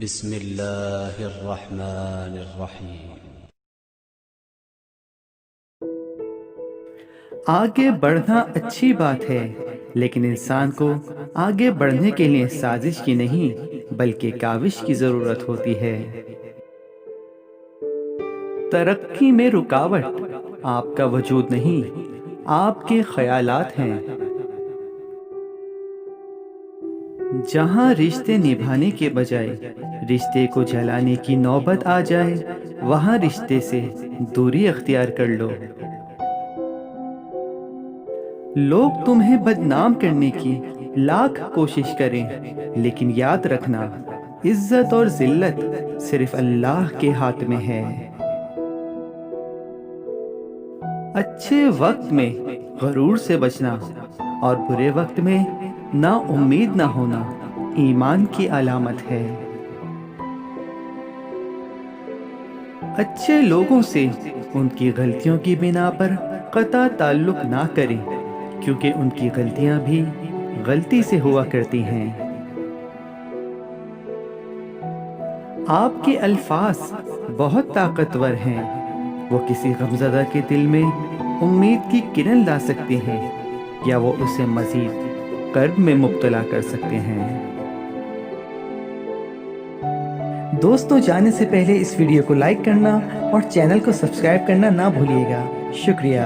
بسم اللہ الرحمن الرحیم۔ آگے بڑھنا اچھی بات ہے، لیکن انسان کو آگے بڑھنے کے لیے سازش کی نہیں بلکہ کاوش کی ضرورت ہوتی ہے۔ ترقی میں رکاوٹ آپ کا وجود نہیں، آپ کے خیالات ہیں۔ جہاں رشتے نبھانے کے بجائے رشتے کو جلانے کی نوبت آ جائے، وہاں رشتے سے دوری اختیار کر لو۔ لوگ تمہیں بدنام کرنے کی لاکھ کوشش کریں، لیکن یاد رکھنا، عزت اور ذلت صرف اللہ کے ہاتھ میں ہے۔ اچھے وقت میں غرور سے بچنا اور برے وقت میں نا امید نہ ہونا ایمان کی علامت ہے۔ اچھے لوگوں سے ان کی غلطیوں کی بنا پر قطع تعلق نہ کریں، کیونکہ ان کی غلطیاں بھی غلطی سے ہوا کرتی ہیں۔ آپ کے الفاظ بہت طاقتور ہیں، وہ کسی غمزدہ کے دل میں امید کی کرن لا سکتے ہیں یا وہ اسے مزید کرب میں مبتلا کر سکتے ہیں۔ دوستوں، جانے سے پہلے اس ویڈیو کو لائک کرنا اور چینل کو سبسکرائب کرنا نہ بھولیے گا۔ شکریہ۔